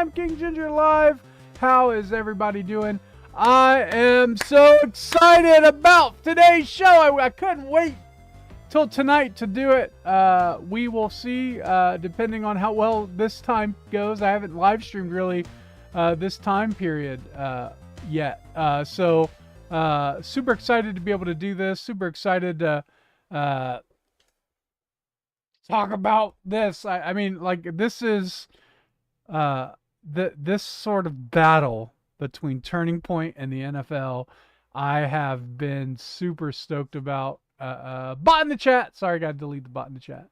I'm King Ginger Live. How is everybody doing? I am so excited about today's show. I couldn't wait till tonight to do it. We will see, depending on how well this time goes. I haven't live streamed really this time period yet. So super excited to be able to do this. Super excited to talk about this. I mean, like, this is this sort of battle between Turning Point and the NFL. I have been super stoked about. Bot in the chat. Sorry, I got to delete the bot in the chat.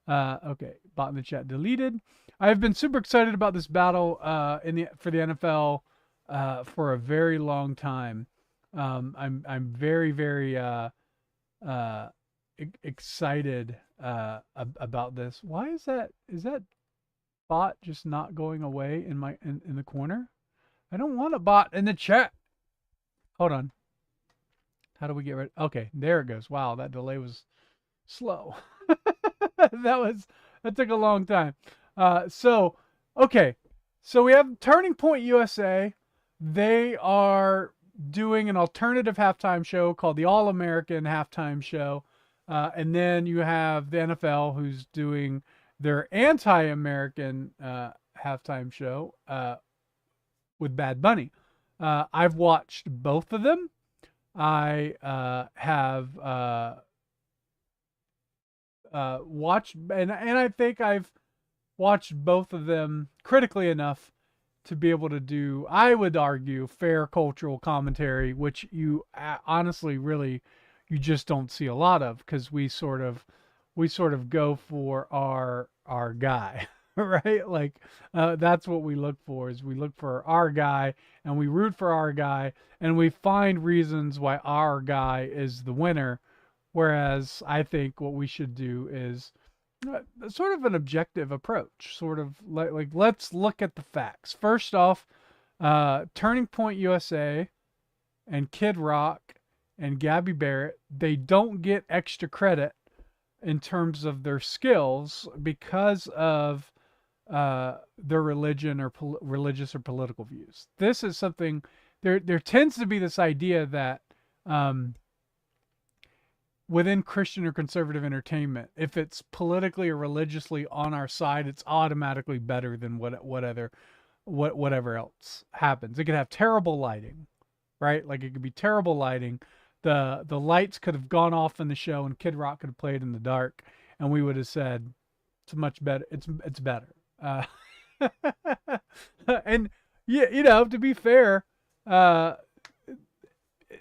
Okay, bot in the chat deleted. I've been super excited about this battle for the NFL for a very long time. I'm very excited about this. Why is that? Is that bot just not going away in the corner? I don't want a bot in the chat. Hold on. How do we get rid? Okay, there it goes. Wow, that delay was slow. that took a long time. Okay. So we have Turning Point USA. They are doing an alternative halftime show called the All-American Halftime Show. And then you have the NFL, who's doing their anti-American halftime show with Bad Bunny. I've watched both of them. I have watched, and I think I've watched both of them critically enough to be able to do, I would argue, fair cultural commentary, which you honestly really, you just don't see a lot of, because we sort of go for our guy. Right? Like, that's what we look for, is we look for our guy and we root for our guy and we find reasons why our guy is the winner. Whereas I think what we should do is sort of an objective approach, sort of like let's look at the facts. First off, Turning Point USA and Kid Rock and Gabby Barrett, they don't get extra credit in terms of their skills because of their religion or religious or political views. This is something, there tends to be this idea that within Christian or conservative entertainment, if it's politically or religiously on our side, it's automatically better than whatever else happens. It could have terrible lighting, right? Like, it could be terrible lighting. The lights could have gone off in the show and Kid Rock could have played in the dark, and we would have said it's much better. It's better. And yeah, to be fair,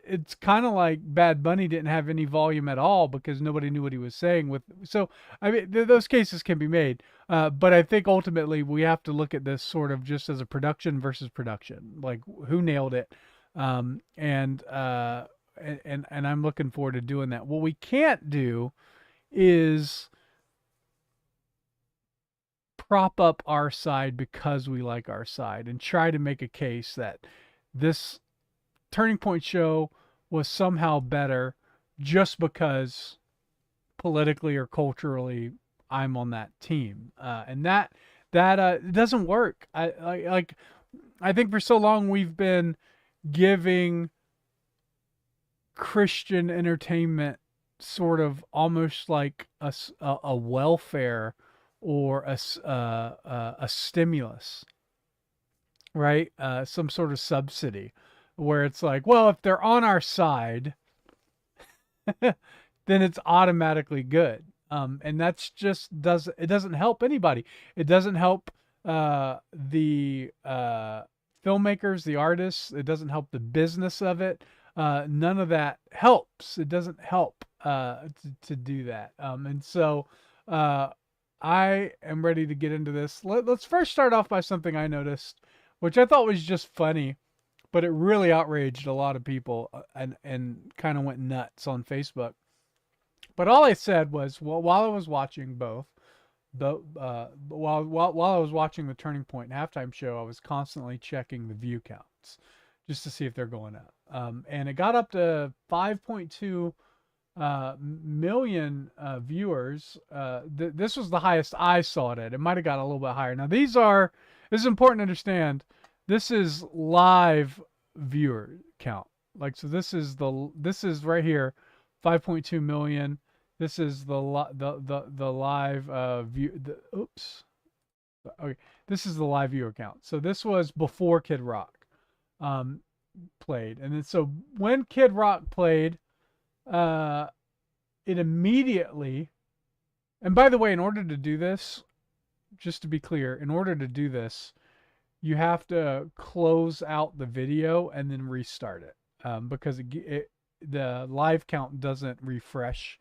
it's kind of like Bad Bunny didn't have any volume at all because nobody knew what he was saying. So I mean, those cases can be made, but I think ultimately we have to look at this sort of just as a production versus production, like who nailed it, and I'm looking forward to doing that. What we can't do is prop up our side because we like our side and try to make a case that this Turning Point show was somehow better just because politically or culturally I'm on that team. And that it doesn't work. I think for so long we've been giving Christian entertainment sort of almost like a welfare or a stimulus, right? Some sort of subsidy, where it's like, well, if they're on our side, then it's automatically good. And that's just doesn't help anybody. It doesn't help the filmmakers, the artists. It doesn't help the business of it. None of that helps. It doesn't help to do that. And so I am ready to get into this. Let's first start off by something I noticed, which I thought was just funny, but it really outraged a lot of people and kind of went nuts on Facebook. But all I said was, well, while I was watching while I was watching the Turning Point halftime show, I was constantly checking the view counts just to see if they're going up. And it got up to 5.2 million viewers. This was the highest I saw it at. It might have got a little bit higher. Now, these are, This is important to understand. This is live viewer count. Like, so this is right here, 5.2 million. This is the live view. Oops. Okay, this is the live viewer count. So this was before Kid Rock um, played, and then so when Kid Rock played, uh, it immediately. And by the way, in order to do this, just to be clear, in order to do this, you have to close out the video and then restart it because the live count doesn't refresh,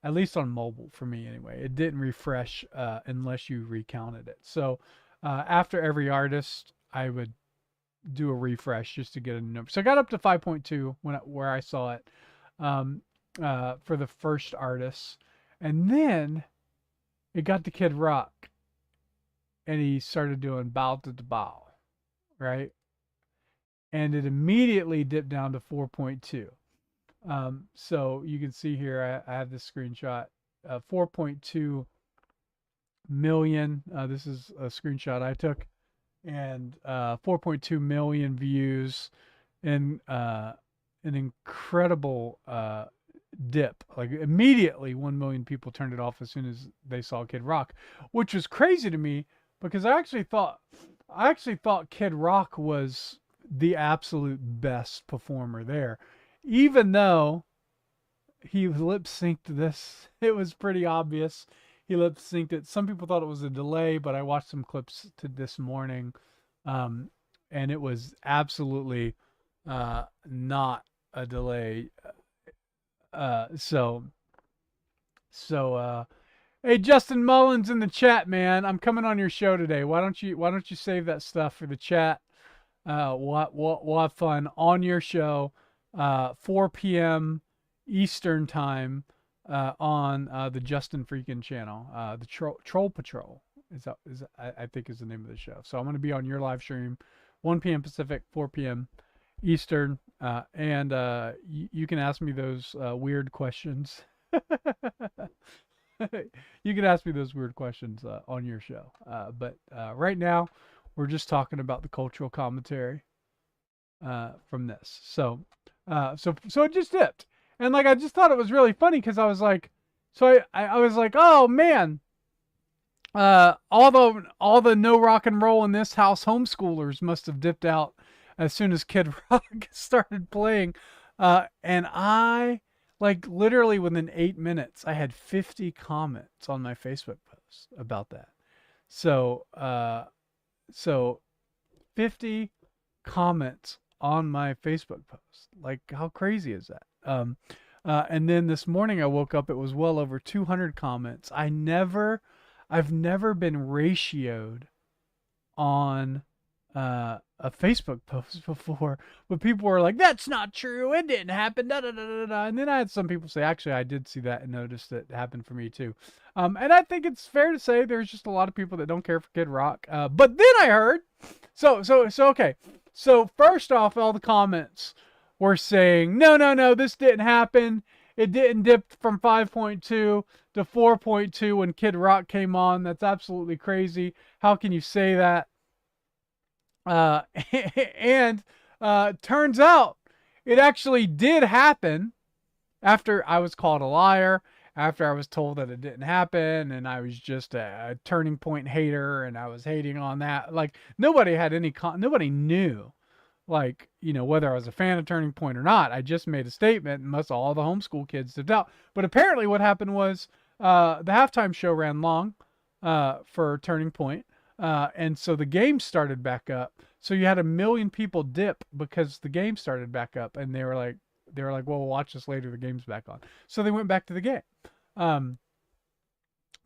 at least on mobile for me anyway. It didn't refresh unless you recounted it. So after every artist, I would do a refresh just to get a number. So I got up to 5.2 where I saw it for the first artist, and then it got to Kid Rock, and he started doing bow to the bow, right? And it immediately dipped down to 4.2. So you can see here, I have this screenshot, 4.2 million. This is a screenshot I took, and 4.2 million views, and an incredible dip. Like immediately, 1 million people turned it off as soon as they saw Kid Rock, which was crazy to me because I actually thought Kid Rock was the absolute best performer there, even though he lip synced this. It was pretty obvious he lip synced it. Some people thought it was a delay, but I watched some clips to this morning, and it was absolutely not a delay. So hey, Justin Mullins in the chat, man. I'm coming on your show today. Why don't you save that stuff for the chat? We'll have fun on your show, 4 p.m. Eastern time, on the Justin Freakin channel. The Troll Patrol I think is the name of the show. So I'm going to be on your live stream, 1 p.m. Pacific, 4 p.m. Eastern, and you can ask me those weird questions. You can ask me those weird questions on your show. But right now, we're just talking about the cultural commentary from this. So it just dipped, and like I just thought it was really funny because I was like, I was like, oh man, all the no rock and roll in this house homeschoolers must have dipped out as soon as Kid Rock started playing, and I like literally within 8 minutes I had 50 comments on my Facebook post about that. So so 50 comments on my Facebook post. Like, how crazy is that? And then this morning I woke up, it was well over 200 comments. I've never been ratioed on a Facebook post before, but people were like, "That's not true. It didn't happen." Da, da, da, da, da. And then I had some people say, "Actually, I did see that and noticed that it happened for me too." And I think it's fair to say there's just a lot of people that don't care for Kid Rock. But then I heard, so okay. So first off, all the comments were saying, "No, no, no, this didn't happen. It didn't dip from 5.2 to 4.2 when Kid Rock came on. That's absolutely crazy. How can you say that?" Uh, and turns out it actually did happen after I was called a liar, after I was told that it didn't happen, and I was just a turning point hater, and I was hating on that. Like nobody had nobody knew, like, you know, whether I was a fan of Turning Point or not. I just made a statement, and most all the homeschool kids dipped out. But apparently, what happened was the halftime show ran long for Turning Point, and so the game started back up. So you had 1 million people dip because the game started back up, and they were like, well, we'll watch this later. The game's back on. So they went back to the game.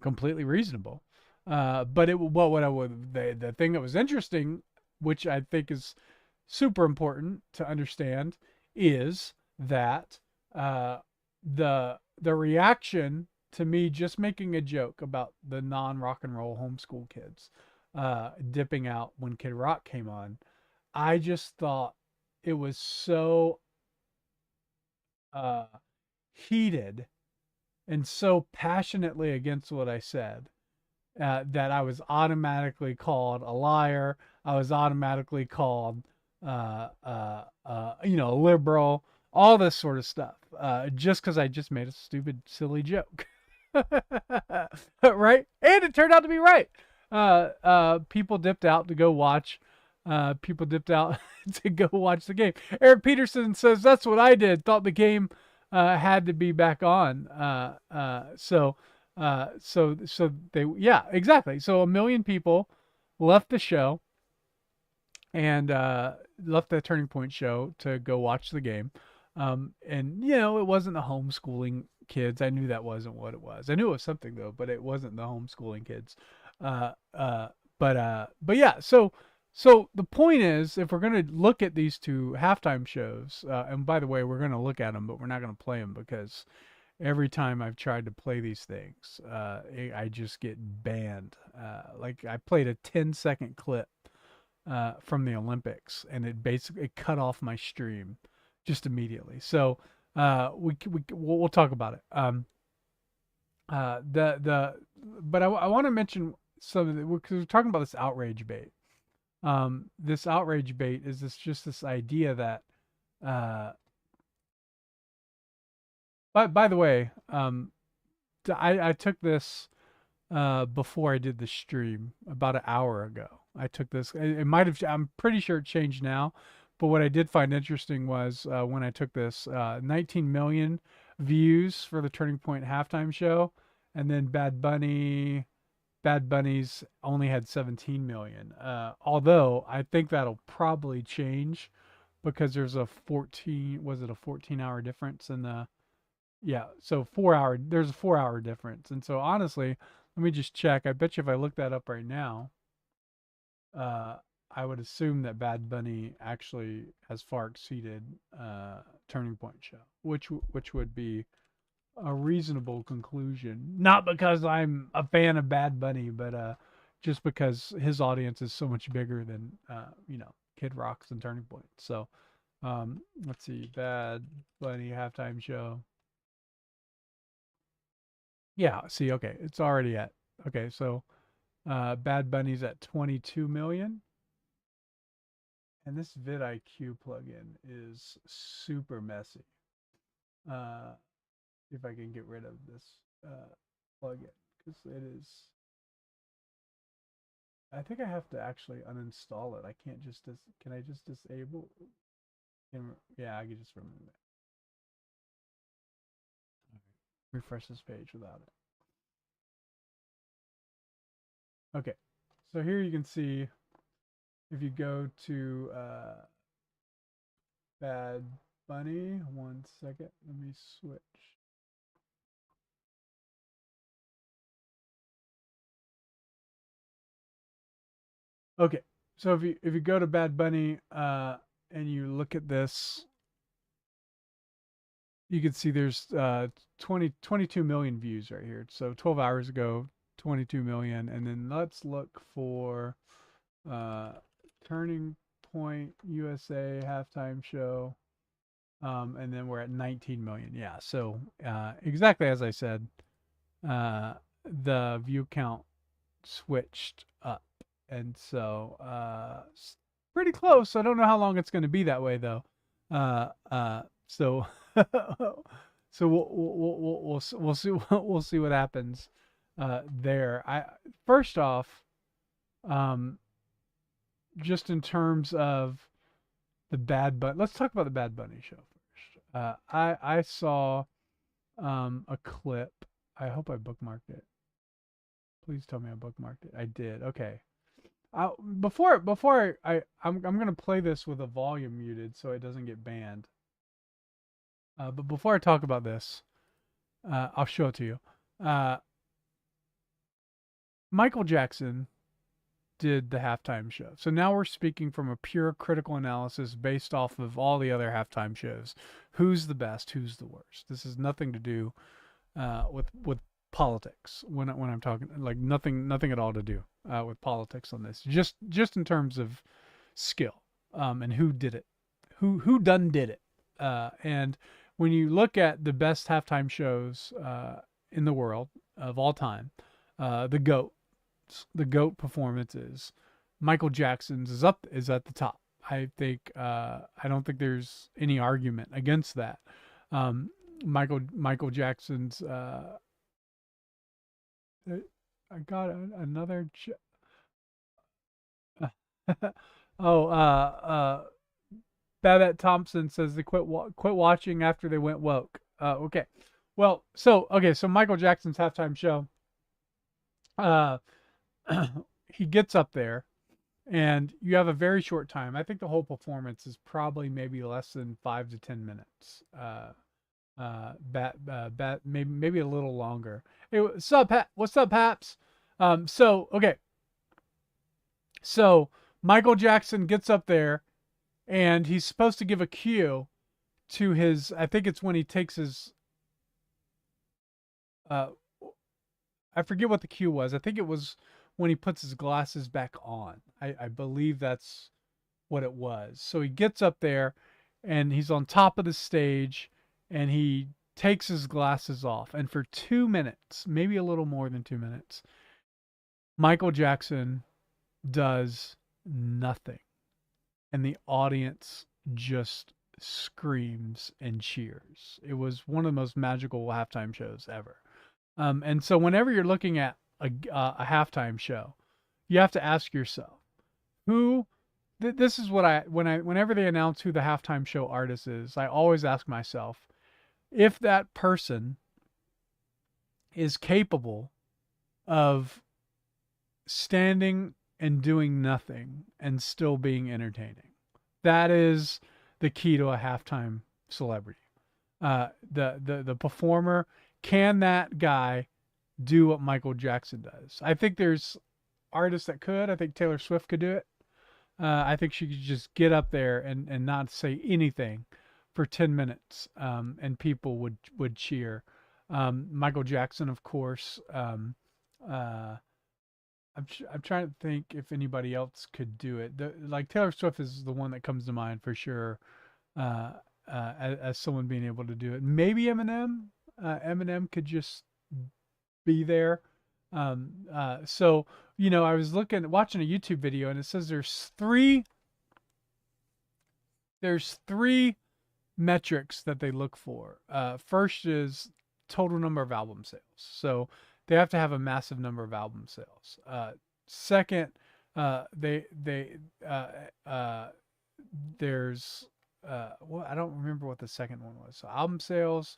Completely reasonable. But the thing that was interesting, which I think is super important to understand, is that the reaction to me just making a joke about the non rock and roll homeschool kids dipping out when Kid Rock came on, I just thought it was so heated and so passionately against what I said that I was automatically called a liar. I was automatically called, a liberal, all this sort of stuff, just because I just made a stupid, silly joke. Right? And it turned out to be right. People dipped out to go watch. People dipped out to go watch the game. Eric Peterson says that's what I did. Thought the game had to be back on. So they, yeah, exactly. So a million people left the show and left the Turning Point show to go watch the game. And it wasn't the homeschooling kids. I knew that wasn't what it was. I knew it was something though, but it wasn't the homeschooling kids. Uh, uh, but yeah. So the point is, if we're gonna look at these two halftime shows, and by the way, we're gonna look at them, but we're not gonna play them because every time I've tried to play these things, I just get banned. Like I played a 10-second clip from the Olympics, and it basically cut off my stream just immediately. So we'll talk about it. The but I want to mention some of the, because we're talking about this outrage bait. This outrage bait is this idea that by the way, I took this before I did the stream about an hour ago. I took this. It might have. I'm pretty sure it changed now. But what I did find interesting was when I took this, 19 million views for the Turning Point halftime show, and then Bad Bunny's only had 17 million. Although I think that'll probably change because there's a 14. Was it a 14-hour difference in the? Yeah, so 4 hour. There's a 4 hour difference, and so honestly, let me just check. I bet you if I look that up right now, uh, I would assume that Bad Bunny actually has far exceeded Turning Point show, which would be a reasonable conclusion. Not because I'm a fan of Bad Bunny, but just because his audience is so much bigger than Kid Rock's and Turning Point. So let's see, Bad Bunny halftime show. Yeah, see, okay, it's already at okay. So Bad Bunny's at 22 million. And this vidIQ plugin is super messy. Uh, if I can get rid of this plugin, because it is. I think I have to actually uninstall it. I can't just. Can I just disable? Yeah, I can just remove it. Refresh this page without it. Okay, so here you can see if you go to Bad Bunny. 1 second, let me switch. Okay, so if you go to Bad Bunny and you look at this, you can see there's 22 million views right here. So 12 hours ago, 22 million, and then let's look for uh, Turning Point USA halftime show, and then we're at 19 million. Yeah, so exactly as I said, the view count switched up. And so pretty close. I don't know how long it's going to be that way though. So so we'll see we'll see what happens there. I first off, just in terms of the Bad Bunny, let's talk about the Bad Bunny show first. I saw a clip. I hope I bookmarked it. Please tell me I bookmarked it. I did. Okay. I'm gonna play this with a volume muted so it doesn't get banned. But before I talk about this, I'll show it to you. Michael Jackson did the halftime show. So now we're speaking from a pure critical analysis based off of all the other halftime shows. Who's the best? Who's the worst? This has nothing to do with politics when I'm talking, like nothing at all to do with politics on this. Just in terms of skill and who did it, who done did it. And when you look at the best halftime shows in the world of all time, the GOAT, performances, Michael Jackson's is at the top. I think I don't think there's any argument against that. Um, Michael Jackson's I got another oh Babette Thompson says they quit watching after they went woke. Okay. Well, so Michael Jackson's halftime show. Uh, he gets up there, and you have a very short time. I think the whole performance is probably maybe less than 5 to 10 minutes. Maybe a little longer. Hey, what's up, Paps? Okay. So Michael Jackson gets up there, and he's supposed to give a cue to his. I think it's when he takes his. Uh, I forget what the cue was. I think it was when he puts his glasses back on. I believe that's what it was. So he gets up there, and he's on top of the stage, and he takes his glasses off. And for 2 minutes, maybe a little more than 2 minutes, Michael Jackson does nothing. And the audience just screams and cheers. It was one of the most magical halftime shows ever. And so whenever you're looking at a halftime show, you have to ask yourself, who this is what whenever they announce who the halftime show artist is, I always ask myself if that person is capable of standing and doing nothing and still being entertaining. That is the key to a halftime celebrity. The performer, can that guy do what Michael Jackson does? I think there's artists that could. I think Taylor Swift could do it. I think she could just get up there and not say anything for 10 minutes, and people would cheer. Michael Jackson, of course. I'm trying to think if anybody else could do it. Like Taylor Swift is the one that comes to mind for sure, as someone being able to do it. Maybe Eminem. Eminem could just be there. So I was watching a YouTube video, and it says there's three metrics that they look for. First is total number of album sales. So they have to have a massive number of album sales. Second, there's well, I don't remember what the second one was. So album sales,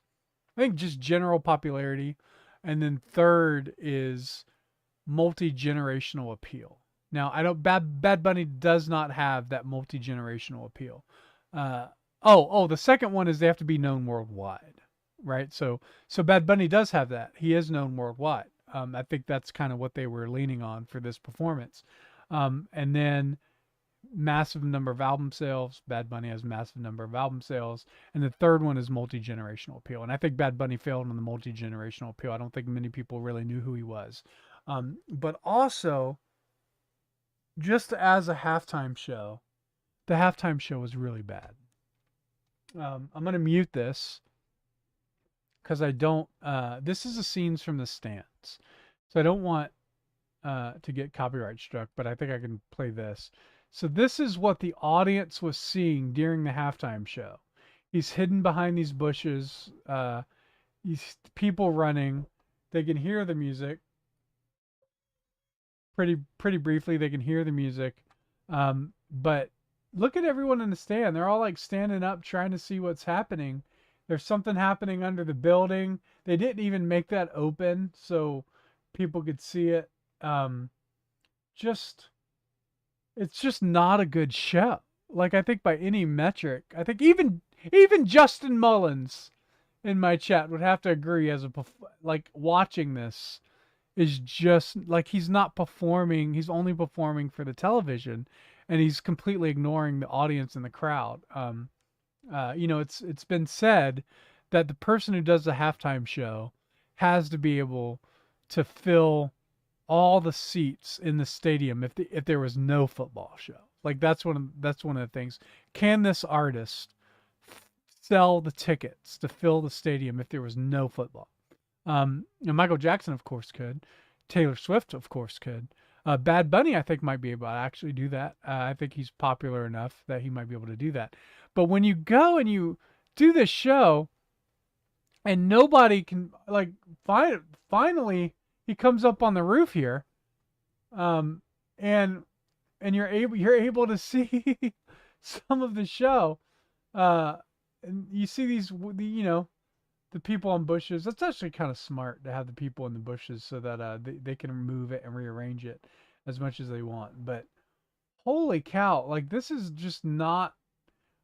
I think just general popularity, and then third is multi-generational appeal. Now, I don't Bad Bunny does not have that multi-generational appeal. The second one is they have to be known worldwide, right? So Bad Bunny does have that. He is known worldwide. I think that's kind of what they were leaning on for this performance. And then massive number of album sales. Bad Bunny has massive number of album sales. And the third one is multi-generational appeal. And I think Bad Bunny failed on the multi-generational appeal. I don't think many people really knew who he was. But also, just as a halftime show, the halftime show was really bad. I'm going to mute this because I don't, this is the scenes from the stands. So I don't want to get copyright struck, but I think I can play this. So this is what the audience was seeing during the halftime show. He's hidden behind these bushes. These people running. They can hear the music. Pretty briefly, they can hear the music. But look at everyone in the stand. They're all like standing up trying to see what's happening. There's something happening under the building. They didn't even make that open so people could see it. It's just not a good show. Like, I think by any metric, I think even Justin Mullins in my chat would have to agree like watching this is just like he's not performing. He's only performing for the television, and he's completely ignoring the audience and the crowd. It's been said that the person who does the halftime show has to be able to fill all the seats in the stadium if there was no football show. Like that's one of the things. Can this artist sell the tickets to fill the stadium if there was no football? Michael Jackson, of course, could. Taylor Swift, of course, could. Bad Bunny, I think, might be able to actually do that. I think he's popular enough that he might be able to do that. But when you go and you do this show, and nobody can like finally he comes up on the roof here, um, and you're able to see some of the show, uh, and you see the people on bushes. That's actually kind of smart to have the people in the bushes so that they can move it and rearrange it as much as they want. But holy cow, like this is just not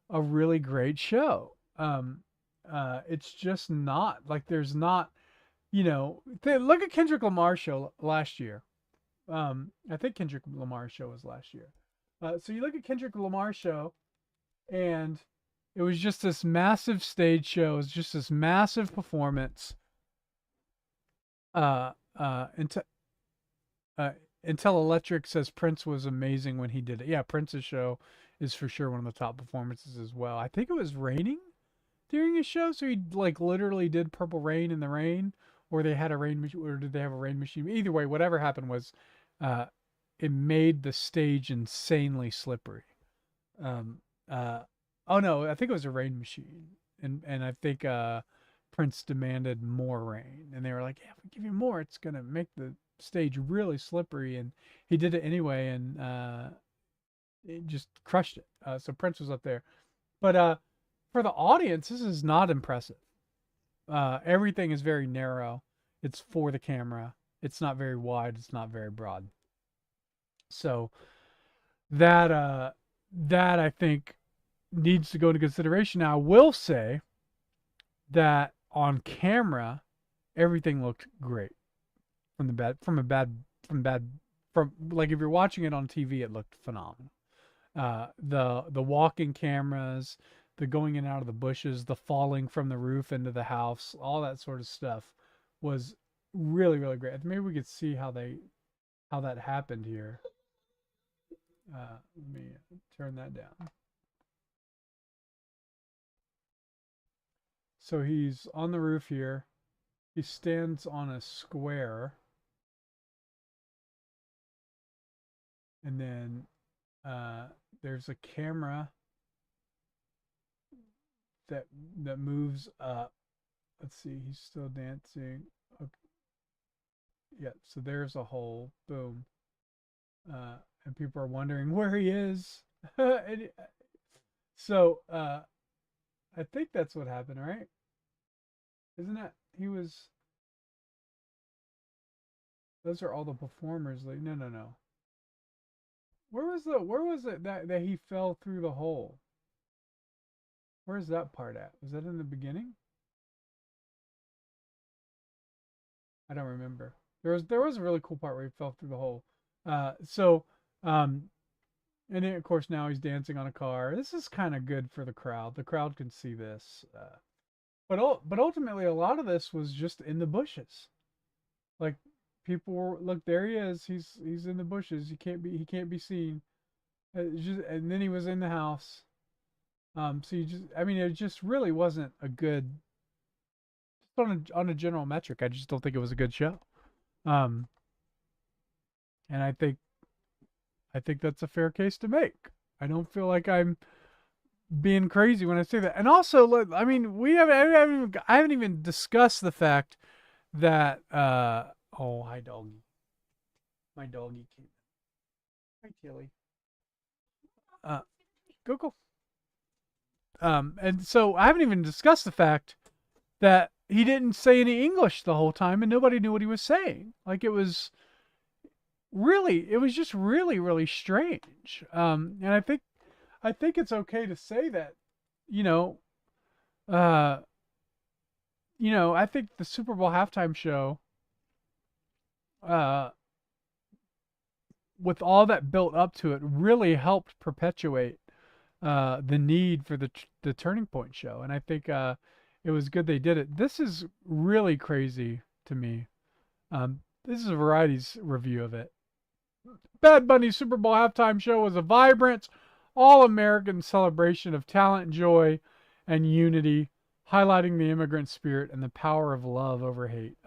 a really great show. It's just not like there's not, look at Kendrick Lamar's show last year. I think Kendrick Lamar's show was last year. So you look at Kendrick Lamar's show, and it was just this massive stage show. It was just this massive performance. Uh, uh, until, uh, until Electric says Prince was amazing when he did it. Yeah, Prince's show is for sure one of the top performances as well. I think it was raining during his show, so he like literally did Purple Rain in the rain, or they had a rain machine, or did they have a rain machine? Either way, whatever happened was, uh, it made the stage insanely slippery. Um, uh, oh no, I think it was a rain machine, and I think Prince demanded more rain, and they were like, "Yeah, if we give you more, it's gonna make the stage really slippery," and he did it anyway, and it just crushed it. So Prince was up there, but for the audience, this is not impressive. Everything is very narrow. It's for the camera. It's not very wide. It's not very broad. So that that I think needs to go into consideration. Now, I will say that on camera, everything looked great from bad from like if you're watching it on TV, it looked phenomenal. The walking cameras, the going in and out of the bushes, the falling from the roof into the house, all that sort of stuff was really really great. Maybe we could see how that happened here. Let me turn that down. So he's on the roof here. He stands on a square, and then uh, there's a camera that that moves up. Let's see, he's still dancing. Okay. Yeah, so there's a hole. Boom. And people are wondering where he is. And, so I think that's what happened, right? Isn't that he was? Those are all the performers. Like, no, no, no. Where was it that he fell through the hole? Where's that part at? Was that in the beginning? I don't remember. There was a really cool part where he fell through the hole. So um and then of course now he's dancing on a car. This is kind of good for the crowd. The crowd can see this. But ultimately a lot of this was just in the bushes. Like people were look there he is. He's in the bushes. He can't be seen. And then he was in the house. So you just I mean it just really wasn't a good just on a general metric. I just don't think it was a good show. Um and I think that's a fair case to make. I don't feel like I'm being crazy when I say that. And also, I mean, I haven't even discussed the fact that oh, hi doggy. My doggy came. Hi Tilly. Uh go go. And so I haven't even discussed the fact that he didn't say any English the whole time and nobody knew what he was saying. Like it was just really really strange. And I think it's okay to say that, you know, uh I think the Super Bowl halftime show, uh with all that built up to it, really helped perpetuate the need for the Turning Point show, and I think it was good they did it. This is really crazy to me. This is a Variety's review of it. Bad Bunny's Super Bowl halftime show was a vibrant, all-American celebration of talent, joy, and unity, highlighting the immigrant spirit and the power of love over hate.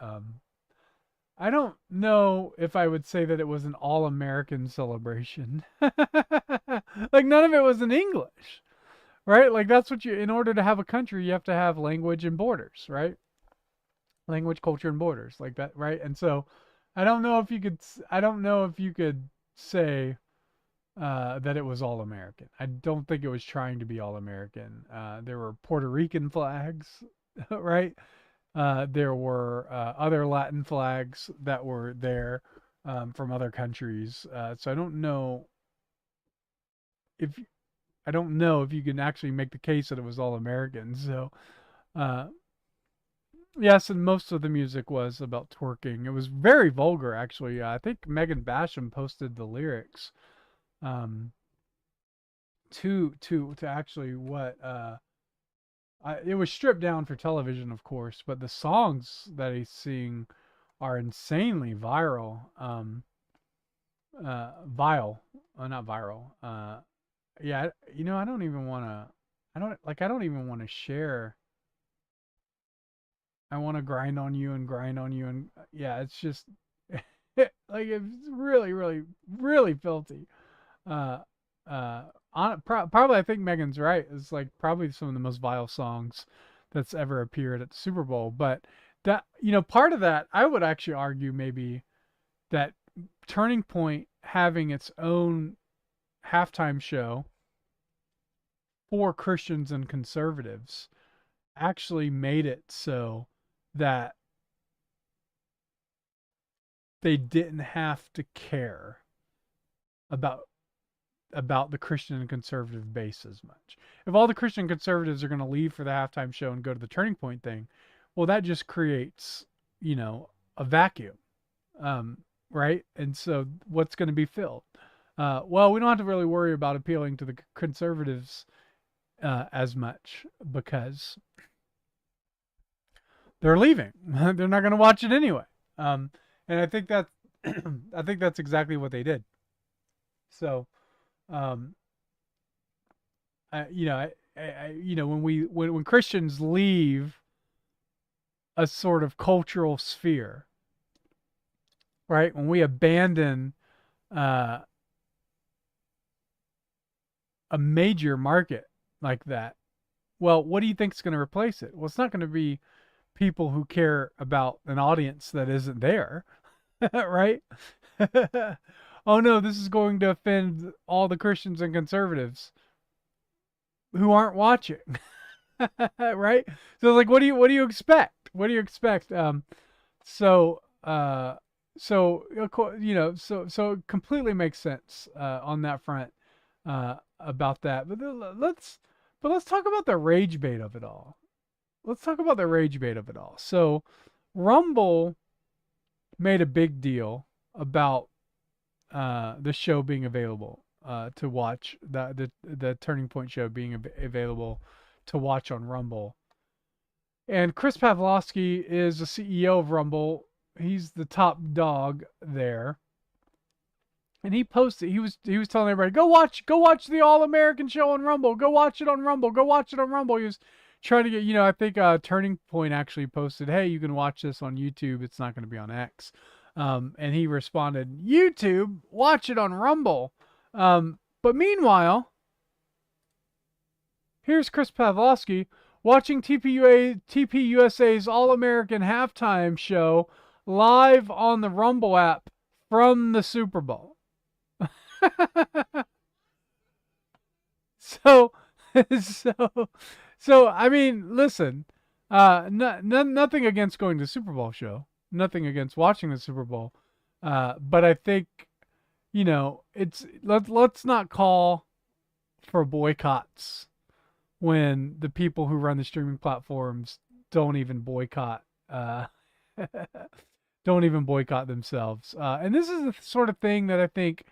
I don't know if I would say that it was an all American celebration. Like none of it was in English, right? Like that's what you in order to have a country, you have to have language and borders, right? Language, culture, and borders, like that, right? And so, I don't know if you could. I don't know if you could say that it was all American. I don't think it was trying to be all American. There were Puerto Rican flags, right? There were other Latin flags that were there from other countries. So if I don't know if you can actually make the case that it was all American. So uh, yes, and most of the music was about twerking. It was very vulgar, actually. I think Megan Basham posted the lyrics um, to actually what it was stripped down for television, of course, but the songs that he's sing are insanely viral. Vile, not viral. Yeah, I don't even want to. I don't even want to share. I want to grind on you and grind on you and yeah, it's just like it's really, really, really filthy. Uh, Probably I think Megan's right. It's like probably some of the most vile songs that's ever appeared at the Super Bowl. But that part of that I would actually argue maybe that Turning Point having its own halftime show for Christians and conservatives actually made it so that they didn't have to care about the Christian and conservative base as much. If all the Christian conservatives are going to leave for the halftime show and go to the Turning Point thing, well, that just creates, a vacuum, um, right? And so what's going to be filled? Well, we don't have to really worry about appealing to the conservatives as much because they're leaving. They're not going to watch it anyway. And I think that I think that's exactly what they did. So, um, when Christians leave a sort of cultural sphere, right? When we abandon uh, a major market like that, well, what do you think is going to replace it? Well, it's not going to be people who care about an audience that isn't there, right? Oh no, this is going to offend all the Christians and conservatives who aren't watching. Right? So like what do you expect? What do you expect? So so it completely makes sense on that front about that. But let's talk about the rage bait of it all. Let's talk about the rage bait of it all. So Rumble made a big deal about the show being available to watch, the Turning Point show being available to watch on Rumble. And Chris Pavlovsky is the CEO of Rumble. He's the top dog there. And he was telling everybody, go watch the All American show on Rumble. Go watch it on Rumble. Go watch it on Rumble. He was trying to get, I think Turning Point actually posted, hey, you can watch this on YouTube. It's not going to be on X. And he responded, YouTube, watch it on Rumble. But meanwhile, here's Chris Pavlovsky watching TPUSA's All-American halftime show live on the Rumble app from the Super Bowl. so, so, so, I mean, listen, nothing against going to the Super Bowl show, nothing against watching the Super Bowl, but I think let's not call for boycotts when the people who run the streaming platforms don't even boycott don't even boycott themselves. And this is the sort of thing that I think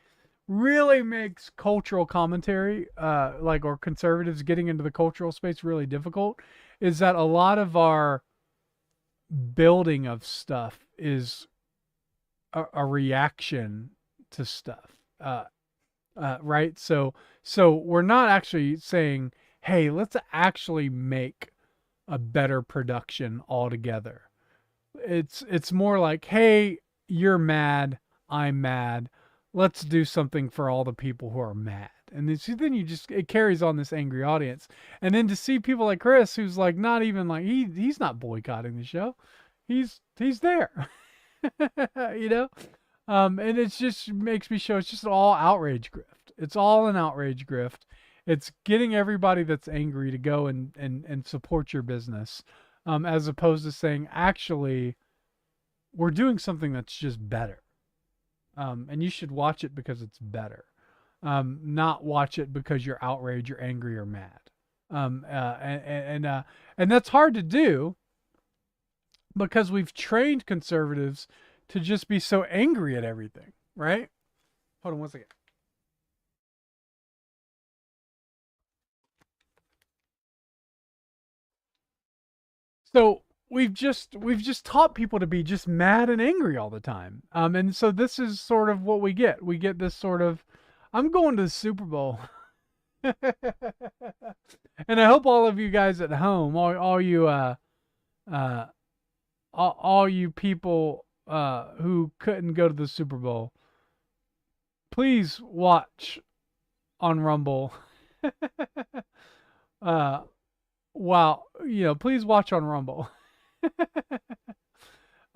really makes cultural commentary, or conservatives getting into the cultural space really difficult, is that a lot of our building of stuff is a reaction to stuff. Right? So we're not actually saying, hey, let's actually make a better production altogether. It's more like, hey, you're mad, I'm mad. Let's do something for all the people who are mad. And then you just it carries on this angry audience. And then to see people like Chris, who's like not even like he's not boycotting the show, he's there, you know. And it's just makes me show it's just all outrage grift. It's all an outrage grift. It's getting everybody that's angry to go and support your business, as opposed to saying actually we're doing something that's just better. And you should watch it because it's better. Not watch it because you're outraged, you're angry, or mad. And that's hard to do because we've trained conservatives to just be so angry at everything, right? Hold on one second. So we've just taught people to be just mad and angry all the time. And so this is sort of what we get. We get this sort of I'm going to the Super Bowl. And I hope all of you guys at home, all you uh all you people who couldn't go to the Super Bowl, please watch on Rumble. uh wow, please watch on Rumble.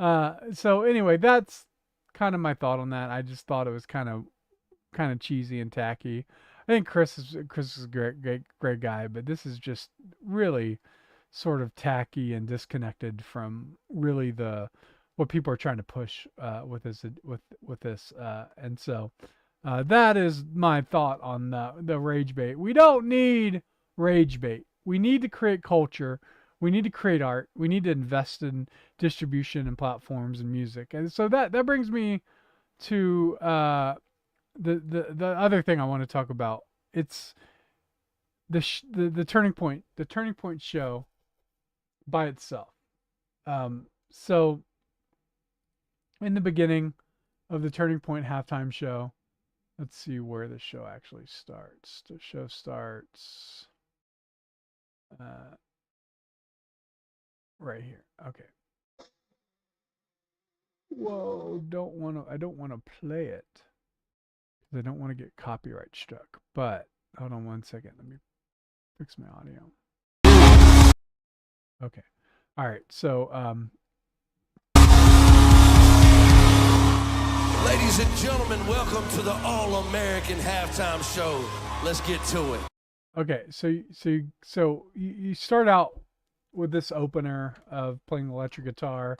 So anyway, that's kind of my thought on that. I just thought it was kind of cheesy and tacky. I think Chris is a great guy, but this is just really sort of tacky and disconnected from really the what people are trying to push with this. And so that is my thought on the rage bait. We don't need rage bait. We need to create culture. We need to create art. We need to invest in distribution and platforms and music. And so that brings me to the other thing I want to talk about. It's the turning point. The turning point show by itself. So in the beginning of the Turning Point halftime show, let's see where the show actually starts. The show starts right here. Okay. Whoa, I don't want to play it. I don't want to get copyright struck. But hold on one second. Let me fix my audio. Okay. All right. So ladies and gentlemen, welcome to the All-American Halftime Show. Let's get to it. Okay, so you start out with this opener of playing the electric guitar,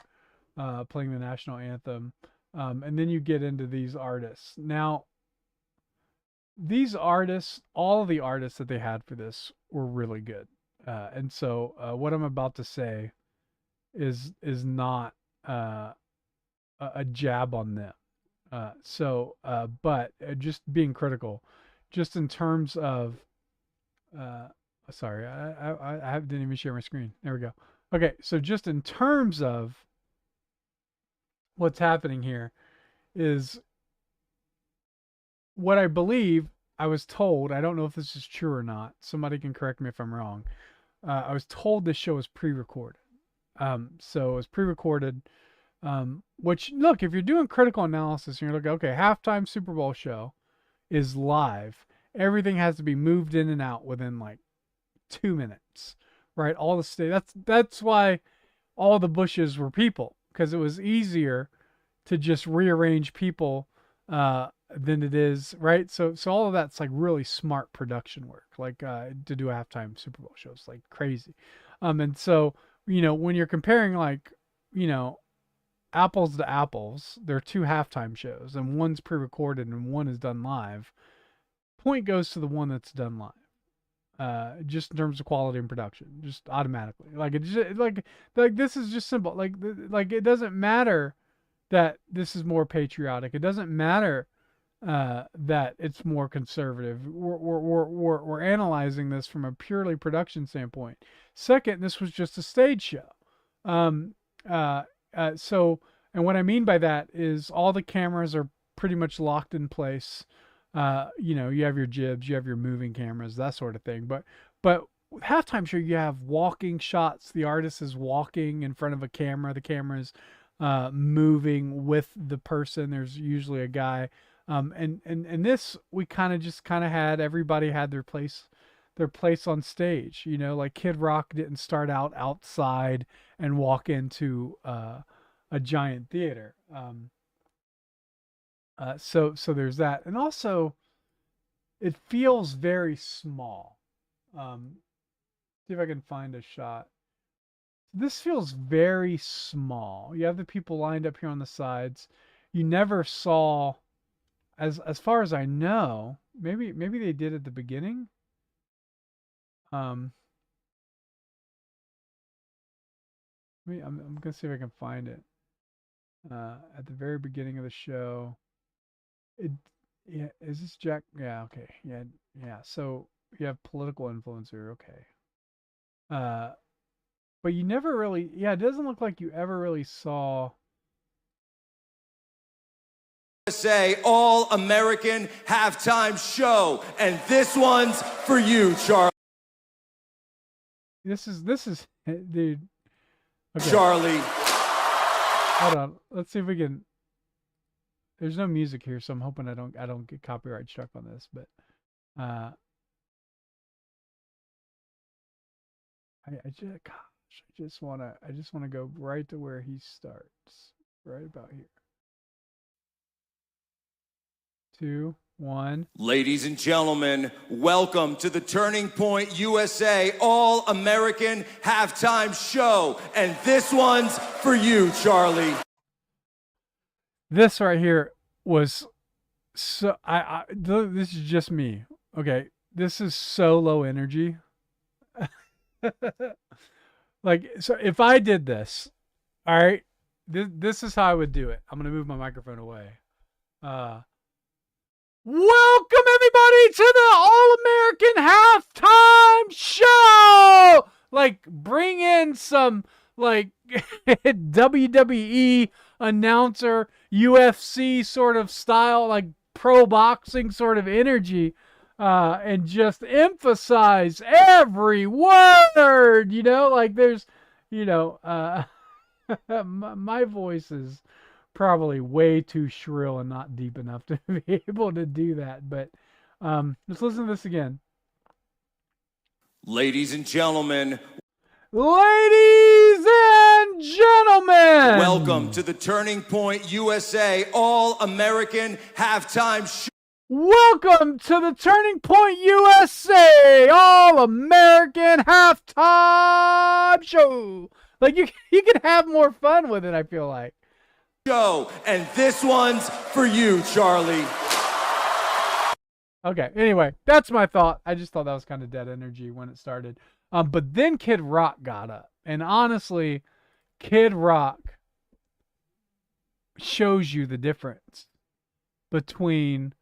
playing the national anthem, and then you get into these artists. Now, these artists, all of the artists that they had for this were really good, and so what I'm about to say is not a jab on them. But just being critical, just in terms of sorry, I didn't even share my screen. There we go. Okay, so just in terms of what's happening here is what I believe I was told. I don't know if this is true or not. Somebody can correct me if I'm wrong. I was told this show was pre-recorded. So it was pre-recorded. Which look, if you're doing critical analysis and you're looking, okay, halftime Super Bowl show is live. Everything has to be moved in and out within like 2 minutes, right? All the that's why all the bushes were people, because it was easier to just rearrange people than it is, right? So all of that's like really smart production work, like to do a halftime Super Bowl shows like crazy. And so when you're comparing like apples to apples, there are two halftime shows, and one's pre-recorded and one is done live. Point goes to the one that's done live. Just in terms of quality and production, just automatically. Like it's just, like this is just simple. Like it doesn't matter that this is more patriotic. It doesn't matter that it's more conservative. We're analyzing this from a purely production standpoint. Second, this was just a stage show. So, and what I mean by that is all the cameras are pretty much locked in place. You have your jibs, you have your moving cameras, that sort of thing. But halftime show, you have walking shots. The artist is walking in front of a camera. The camera is moving with the person. There's usually a guy. And this we kind of had everybody had their place on stage. You know, like Kid Rock didn't start out outside and walk into a giant theater. So there's that, and also it feels very small. See if I can find a shot. This feels very small. You have the people lined up here on the sides. You never saw, as far as I know, maybe they did at the beginning. Um, I'm gonna see if I can find it. At the very beginning of the show, it yeah, is this Jack? Yeah, okay, yeah. So you have political influencer, okay. Uh, but you never really, yeah, it doesn't look like you ever really saw. USA All-American Halftime Show, and this one's for you, Charlie. This is dude. Okay. Charlie. Hold on. Let's see if we can. There's no music here, so I'm hoping I don't get copyright struck on this. But I just wanna go right to where he starts, right about here. 2, 1. Ladies and gentlemen, welcome to the Turning Point USA All-American Halftime Show. And this one's for you, Charlie. This right here was so this is just me. Okay, this is so low energy. Like, so if I did this, all right, this is how I would do it. I'm gonna move my microphone away. Welcome everybody to the All-American Halftime Show. Like, bring in some like WWE announcer, UFC sort of style, like pro boxing sort of energy, and just emphasize every word. You know, like there's, my voice is probably way too shrill and not deep enough to be able to do that. But let's listen to this again. Ladies and gentlemen, welcome to the Turning Point USA All-American Halftime Show. Welcome to the Turning Point USA All-American Halftime Show. Like you can have more fun with it, I feel like. Show, and this one's for you, Charlie. Okay, anyway, that's my thought. I just thought that was kind of dead energy when it started. But then Kid Rock got up. And honestly, Kid Rock shows you the difference between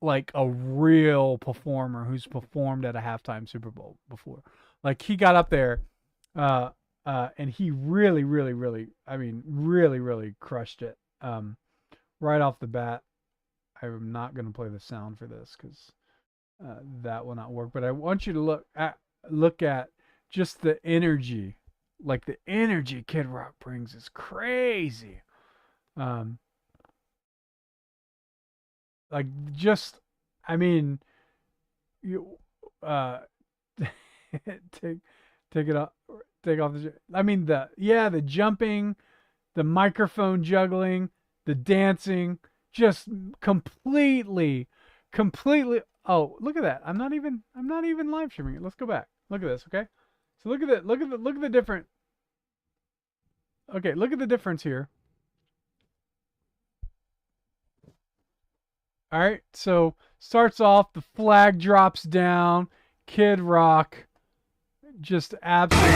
like a real performer who's performed at a halftime Super Bowl before. Like he got up there and he really, really, really, I mean, really, really crushed it. Right off the bat, I'm not going to play the sound for this because that will not work. But I want you to look at just the energy. Like the energy Kid Rock brings is crazy. Like just, I mean, you take it off. Take off the. I mean the jumping, the microphone juggling, the dancing, just completely. Oh, look at that! I'm not even live streaming it. Let's go back. Look at this, okay? So look at that. Look at the different. Okay, look at the difference here. All right, so starts off, the flag drops down, Kid Rock. Just absolutely.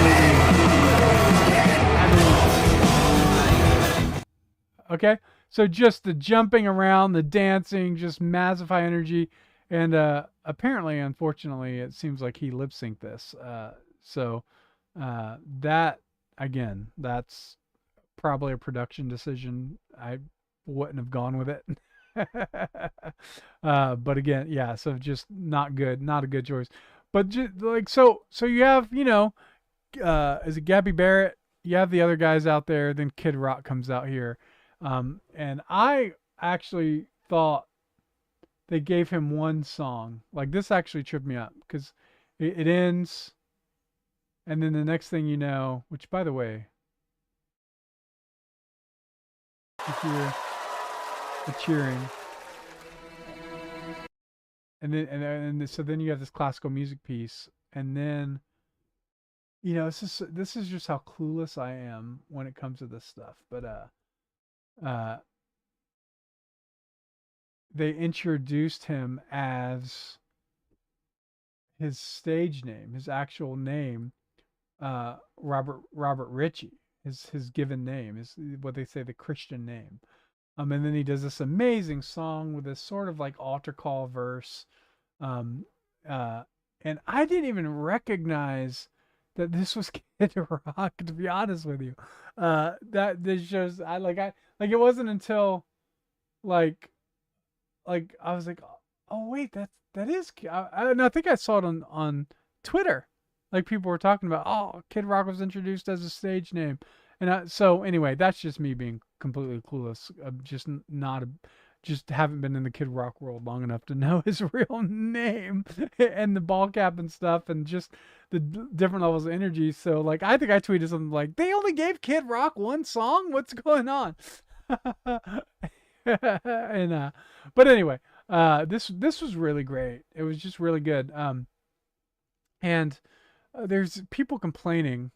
Okay, so just the jumping around, the dancing, just massive high energy, and apparently, unfortunately, it seems like he lip synced this. So that again, that's probably a production decision. I wouldn't have gone with it. But again, yeah. So just not good, not a good choice. But just like so you have, is it Gabby Barrett you have the other guys out there. Then Kid Rock comes out here, and I actually thought they gave him one song. Like this actually tripped me up because it ends, and then the next thing you know, which by the way, you hear the cheering, and so then you have this classical music piece, and then this is just how clueless I am when it comes to this stuff. But uh, they introduced him as his stage name, his actual name, Robert Ritchie, his given name is what they say the Christian name. And then he does this amazing song with this sort of like altar call verse. Um, uh, and I didn't even recognize that this was Kid Rock, to be honest with you. That this shows I like it wasn't until like I was like, oh wait, that is. I think I saw it on Twitter. Like people were talking about, oh, Kid Rock was introduced as a stage name, and so anyway, that's just me being completely clueless. Just not a, just haven't been in the Kid Rock world long enough to know his real name and the ball cap and stuff, and just the different levels of energy. So like, I think I tweeted something like, they only gave Kid Rock one song. What's going on? And but anyway, this was really great. It was just really good. And there's people complaining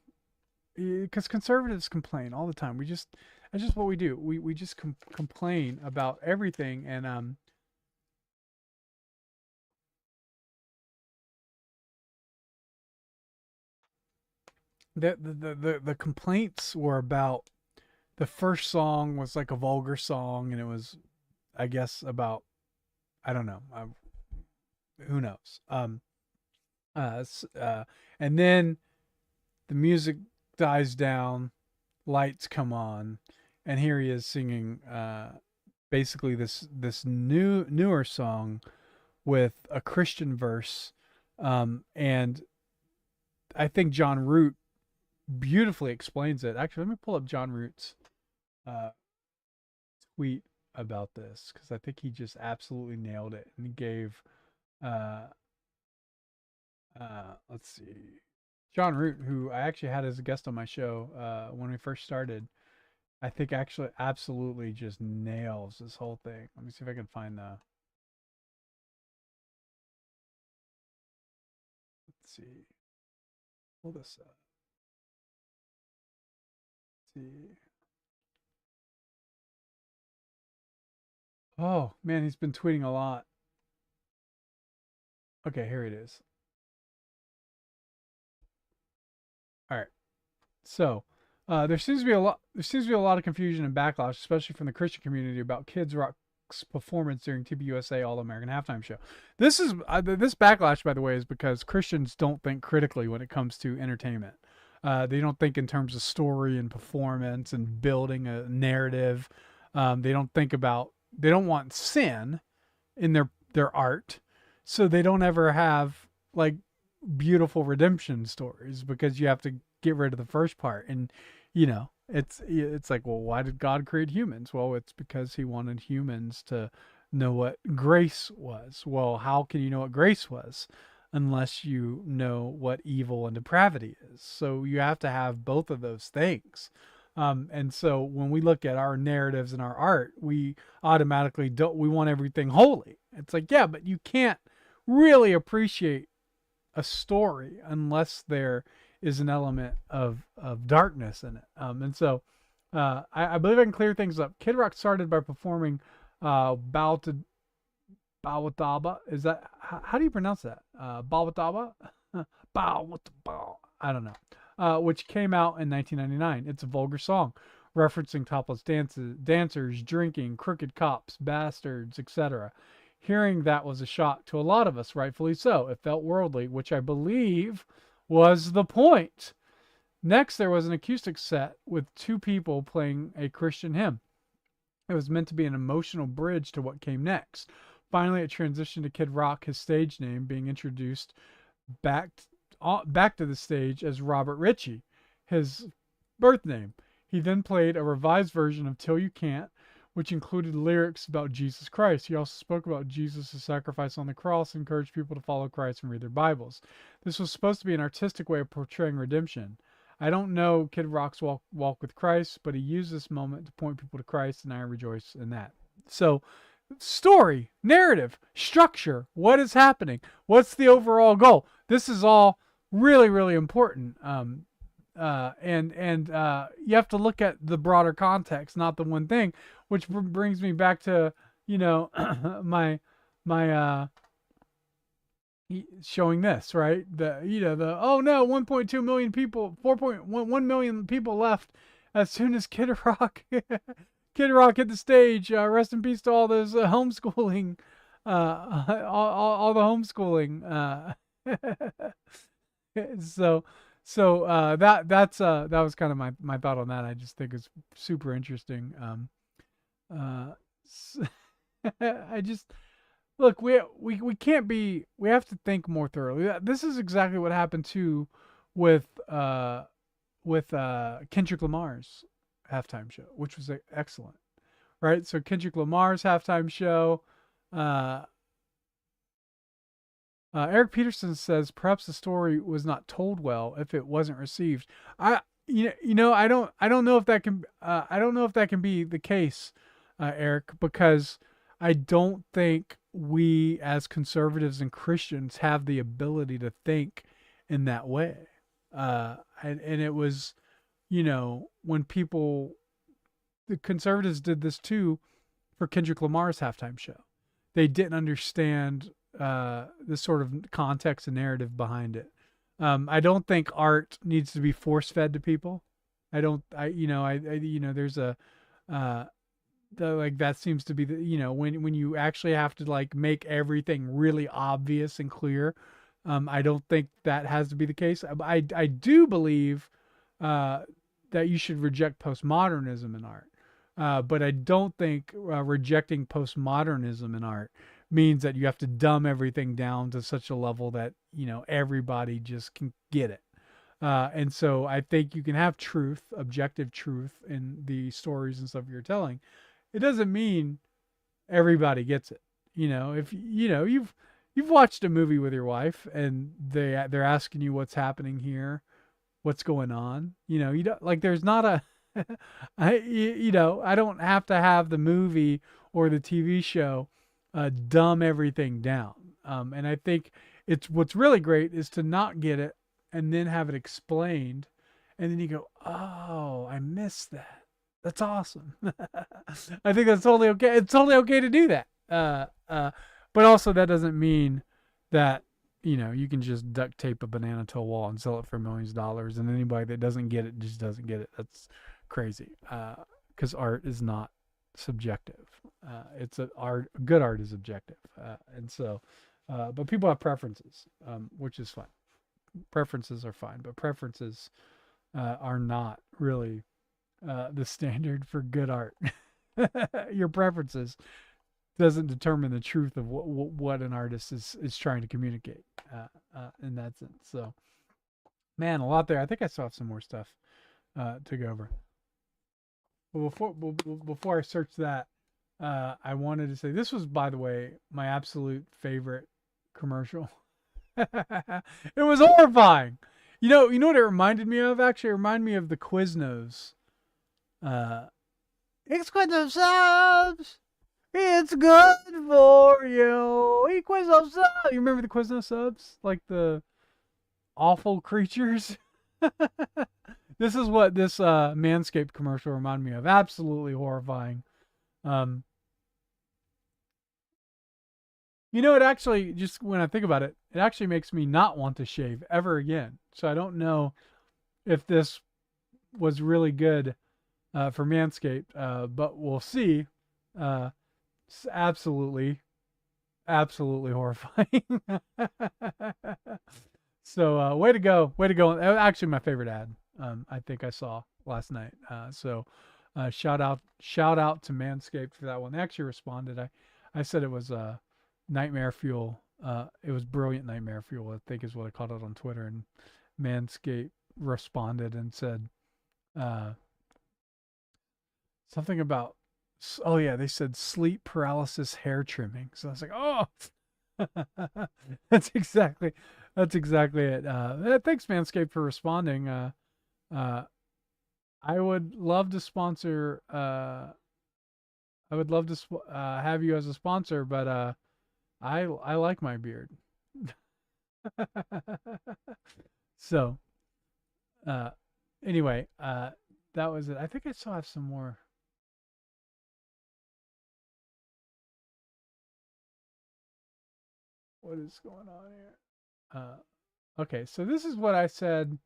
because conservatives complain all the time. That's just what we do. We just complain about everything, and the complaints were about the first song was like a vulgar song, and it was, I guess, about, I don't know, who knows. Uh, and then the music dies down, lights come on, and here he is singing basically this newer song with a Christian verse, and I think John Root beautifully explains it. Actually, let me pull up John Root's uh, tweet about this because I think he just absolutely nailed it and gave uh, let's see, John Root, who I actually had as a guest on my show when we first started. I think actually absolutely just nails this whole thing. Let me see if I can find the. Let's see. Pull this up. Let's see. Oh man, he's been tweeting a lot. Okay, here it is. All right. So there seems to be a lot. There seems to be a lot of confusion and backlash, especially from the Christian community, about Kids Rock's performance during TPUSA All American Halftime Show. This backlash, by the way, is because Christians don't think critically when it comes to entertainment. They don't think in terms of story and performance and building a narrative. They don't think about. They don't want sin in their art, so they don't ever have like beautiful redemption stories because you have to get rid of the first part. And it's like, well, why did God create humans? Well, it's because he wanted humans to know what grace was. Well, how can you know what grace was unless you know what evil and depravity is? So you have to have both of those things. And so when we look at our narratives and our art, we automatically don't, we want everything holy. It's like, yeah, but you can't really appreciate a story unless there is an element of darkness in it. And so I believe I can clear things up. Kid Rock started by performing Bawataba. Is that, how do you pronounce that? Bawataba? Bawataba. I don't know. Which came out in 1999. It's a vulgar song referencing topless dancers, drinking, crooked cops, bastards, etc. Hearing that was a shock to a lot of us, rightfully so. It felt worldly, which I believe was the point. Next, there was an acoustic set with two people playing a Christian hymn. It was meant to be an emotional bridge to what came next. Finally, it transitioned to Kid Rock, his stage name being introduced back to the stage as Robert Ritchie. His birth name. He then played a revised version of Till You Can't, which included lyrics about Jesus Christ. He also spoke about Jesus' sacrifice on the cross and encouraged people to follow Christ and read their Bibles. This was supposed to be an artistic way of portraying redemption. I don't know Kid Rock's walk with Christ, but he used this moment to point people to Christ, and I rejoice in that. So, story, narrative, structure, what is happening? What's the overall goal? This is all really, really important. And you have to look at the broader context, not the one thing, which brings me back to my showing this, right? The oh no, 1.2 million people, 4.1 million people left as soon as Kid Rock Kid Rock hit the stage. Rest in peace to all those homeschooling, all the homeschooling. so that was kind of my thought on that. I just think it's super interesting. Uh, I just look, we can't be, we have to think more thoroughly. This is exactly what happened too with Kendrick Lamar's halftime show, which was excellent, right? So Kendrick Lamar's halftime show. Eric Peterson says perhaps the story was not told well if it wasn't received. I don't know if that can I don't know if that can be the case, Eric, because I don't think we as conservatives and Christians have the ability to think in that way. And it was, when the conservatives did this too for Kendrick Lamar's halftime show. They didn't understand the sort of context and narrative behind it. I don't think art needs to be force fed to people. I don't. There's a that seems to be when you actually have to like make everything really obvious and clear. I don't think that has to be the case. I do believe that you should reject postmodernism in art, but I don't think rejecting postmodernism in art means that you have to dumb everything down to such a level that everybody just can get it. And so I think you can have truth, objective truth, in the stories and stuff you're telling. It doesn't mean everybody gets it. If you've watched a movie with your wife and they're asking you what's happening here, what's going on. You don't like. There's not a. I don't have to have the movie or the TV show dumb everything down. And I think what's really great is to not get it and then have it explained, and then you go, "Oh, I missed that. That's awesome." I think that's totally okay. It's totally okay to do that. But also that doesn't mean that you can just duct tape a banana to a wall and sell it for millions of dollars, and anybody that doesn't get it just doesn't get it. That's crazy. Because art is not subjective. Good art is objective, and so, but people have preferences, which is fine. Preferences are fine, but preferences are not really the standard for good art. Your preferences doesn't determine the truth of what an artist is trying to communicate in that sense. So, man, a lot there. I think I still have some more stuff to go over. Well, before I search that, I wanted to say this was, by the way, my absolute favorite commercial. It was horrifying. You know what it reminded me of? Actually, it reminded me of the Quiznos. It's Quiznos subs. It's good for you. Quiznos subs. You remember the Quiznos subs? Like the awful creatures. This is what this Manscaped commercial reminded me of. Absolutely horrifying. It actually, just when I think about it, it actually makes me not want to shave ever again. So I don't know if this was really good for Manscaped, but we'll see. It's absolutely horrifying. So way to go. Actually, my favorite ad. I think I saw last night. So shout out to Manscaped for that one. They actually responded. I said it was nightmare fuel. It was brilliant nightmare fuel, I think is what I called it on Twitter. And Manscaped responded and said, Uh, something about, oh yeah, they said sleep paralysis hair trimming. So I was like, oh, that's exactly, that's exactly it. Thanks Manscaped for responding. Uh, I would love to sponsor. I would love to have you as a sponsor, but I like my beard. So uh, anyway, that was it. I think I still have some more. What is going on here? Okay, so this is what I said.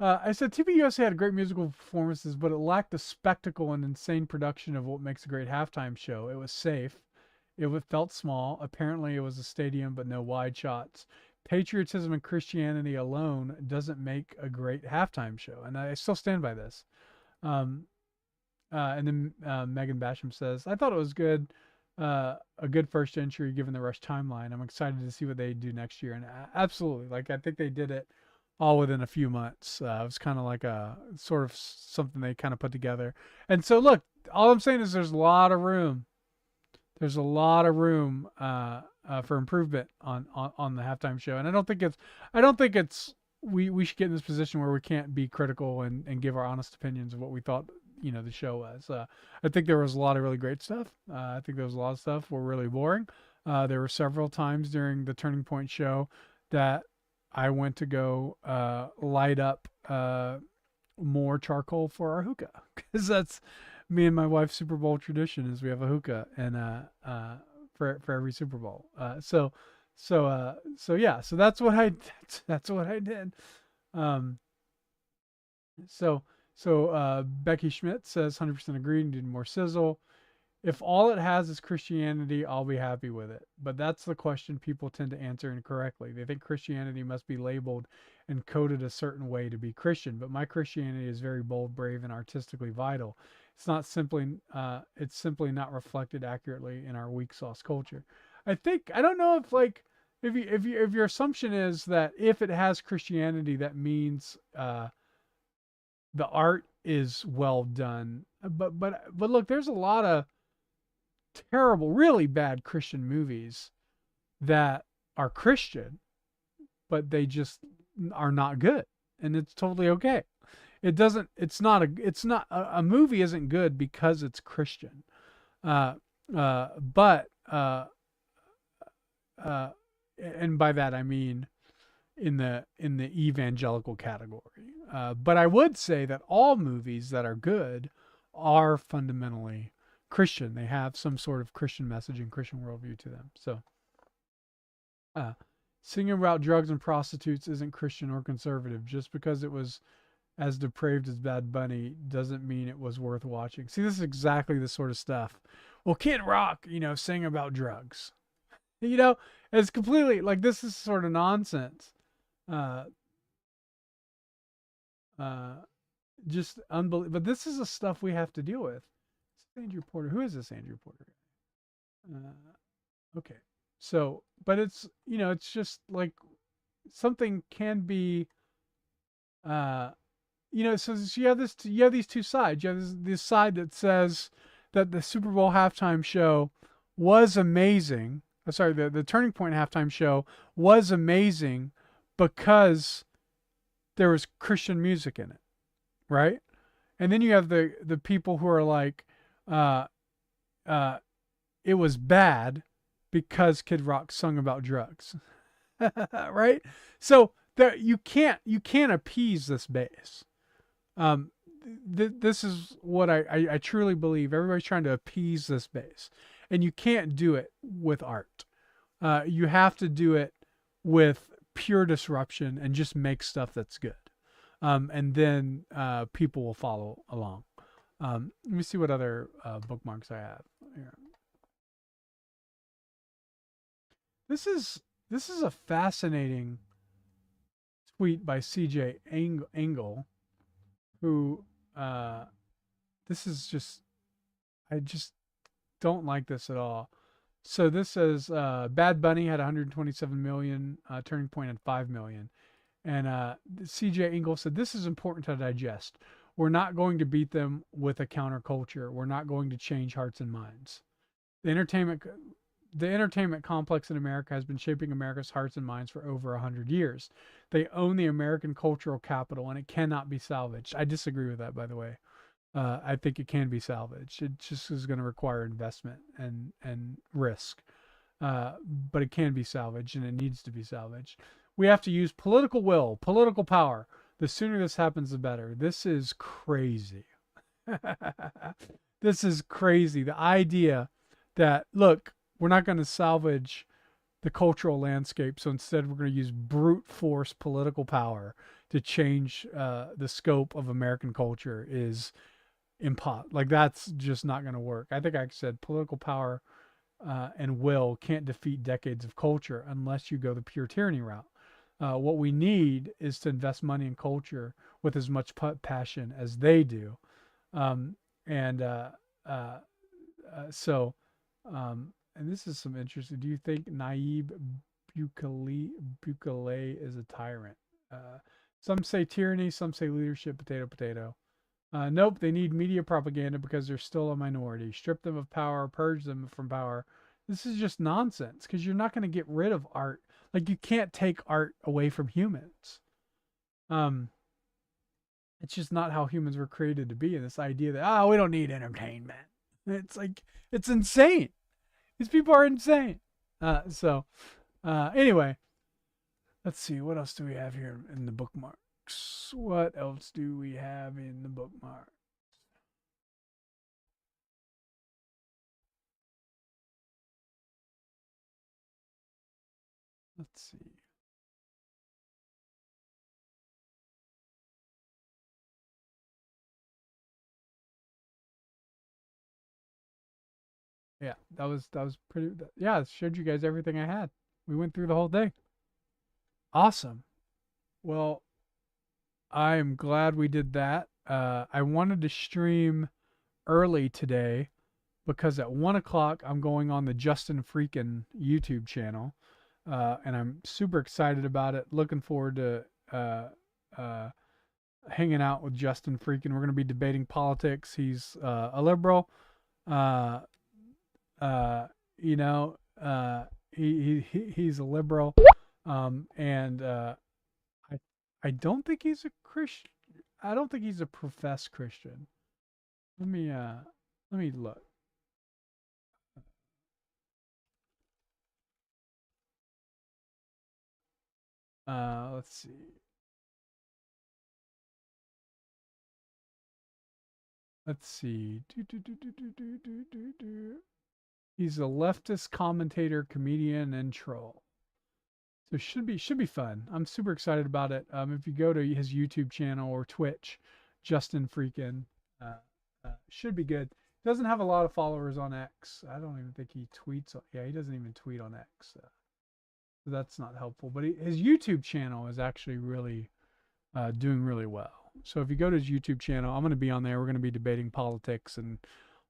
I said TPUSA had great musical performances, but it lacked the spectacle and insane production of what makes a great halftime show. It was safe. Felt small. Apparently, it was a stadium, but no wide shots. Patriotism and Christianity alone doesn't make a great halftime show, and I still stand by this. Um, and then Megan Basham says, "I thought it was good, a good first entry given the Rush timeline. I'm excited to see what they do next year." And absolutely, like I think they did it all within a few months. It was kind of like a sort of something they kind of put together. And so, look, all I'm saying is there's a lot of room. There's a lot of room for improvement on the halftime show, and I don't think it's we should get in this position where we can't be critical and give our honest opinions of what we thought the show was. I think there was a lot of really great stuff. I think there was a lot of stuff were really boring. There were several times during the Turning Point show that I went to go light up more charcoal for our hookah because that's me and my wife's Super Bowl tradition is we have a hookah and for every Super Bowl. So yeah, so that's what I did. Um, so Becky Schmidt says 100% agreed. Need more sizzle. If all it has is Christianity, I'll be happy with it. But that's the question people tend to answer incorrectly. They think Christianity must be labeled and coded a certain way to be Christian. But my Christianity is very bold, brave, and artistically vital. It's simply not reflected accurately in our weak sauce culture. I don't know if like if your assumption is that if it has Christianity, that means the art is well done. But look, there's a lot of terrible, really bad Christian movies that are Christian, but they just are not good, and it's totally okay. It doesn't. It's not a movie isn't good because it's Christian. Uh, but uh, and by that I mean in the evangelical category. But I would say that all movies that are good are fundamentally Christian. They have some sort of Christian message and Christian worldview to them. So, uh, singing about drugs and prostitutes isn't Christian or conservative. Just because it was as depraved as Bad Bunny doesn't mean it was worth watching. See, this is exactly the sort of stuff. Well, Kid Rock, sing about drugs. It's completely like this is sort of nonsense. Uh, uh, just unbelievable. But this is the stuff we have to deal with. Andrew Porter. Who is this Andrew Porter? Okay. So, but it's just like something can be, uh, so you have these two sides. You have this side that says that the Super Bowl halftime show was amazing. Sorry, the Turning Point halftime show was amazing because there was Christian music in it, right? And then you have the people who are like, uh, it was bad because Kid Rock sung about drugs, right? So there you can't appease this base. Um, this is what I truly believe. Everybody's trying to appease this base, and you can't do it with art. You have to do it with pure disruption and just make stuff that's good. And then people will follow along. Let me see what other bookmarks I have here. This is a fascinating tweet by CJ Engel, who this is just I just don't like this at all. So this says Bad Bunny had 127 million, Turning Point had 5 million, And CJ Ingle said, "This is important to digest. We're not going to beat them with a counterculture. We're not going to change hearts and minds. The entertainment the entertainment complex in America has been shaping America's hearts and minds for over 100 years. They own the American cultural capital, and it cannot be salvaged." I disagree with that, by the way. I think it can be salvaged. It just is going to require investment and risk. But it can be salvaged, and it needs to be salvaged. We have to use political will, political power. The sooner this happens, the better. This is crazy. This is crazy. The idea that, look, we're not going to salvage the cultural landscape, so instead we're going to use brute force political power to change the scope of American culture is like, that's just not going to work. I think I said political power and will can't defeat decades of culture unless you go the pure tyranny route. What we need is to invest money in culture with as much passion as they do. And so, and this is some interesting. Do you think Naib Bukele is a tyrant? Some say tyranny, some say leadership. Potato, potato. Nope, they need media propaganda because they're still a minority. Strip them of power, purge them from power. This is just nonsense because you're not going to get rid of art. Like, you can't take art away from humans. It's just not how humans were created to be. And this idea that, we don't need entertainment. It's like, it's insane. These people are insane. Anyway, let's see. What else do we have here in the bookmarks? What else do we have in the bookmarks? Let's see. Yeah, that was pretty. Yeah, I showed you guys everything I had. We went through the whole thing. Awesome. Well, I am glad we did that. I wanted to stream early today because at 1 o'clock I'm going on the Justin Freakin YouTube channel, and I'm super excited about it. Looking forward to hanging out with Justin Freakin. We're going to be debating politics. He's a liberal. Uh, you know, he's a liberal, and I don't think he's a Christian. I don't think he's a professed Christian. Let me look. Let's see. Let's see. He's a leftist commentator, comedian, and troll. So it should be fun. I'm super excited about it. If you go to his YouTube channel or Twitch, Justin Freakin, should be good. Doesn't have a lot of followers on X. I don't even think he tweets. Yeah, he doesn't even tweet on X. So that's not helpful. But his YouTube channel is actually really doing really well. So if you go to his YouTube channel, I'm going to be on there. We're going to be debating politics and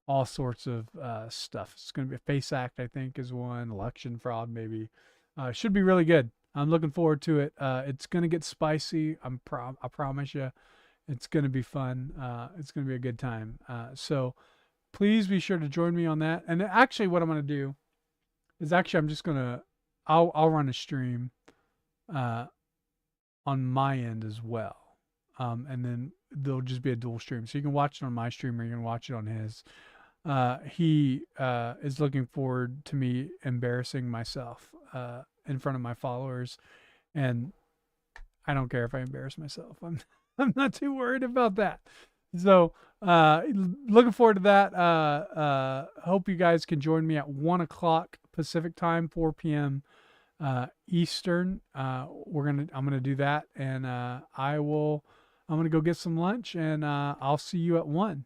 all sorts of stuff. It's going to be a FACE Act, I think, is one. Election fraud, maybe. Should be really good. I'm looking forward to it. It's going to get spicy. I promise you. It's going to be fun. It's going to be a good time. So please be sure to join me on that. And actually, what I'm going to do is I'm just going to, I'll run a stream on my end as well. And then there'll just be a dual stream. So you can watch it on my stream or you can watch it on his. He is looking forward to me embarrassing myself in front of my followers. And I don't care if I embarrass myself. I'm not too worried about that. So looking forward to that. Hope you guys can join me at 1 o'clock Pacific time, 4 p.m. Eastern. I'm gonna do that, and I'm gonna go get some lunch, and I'll see you at 1.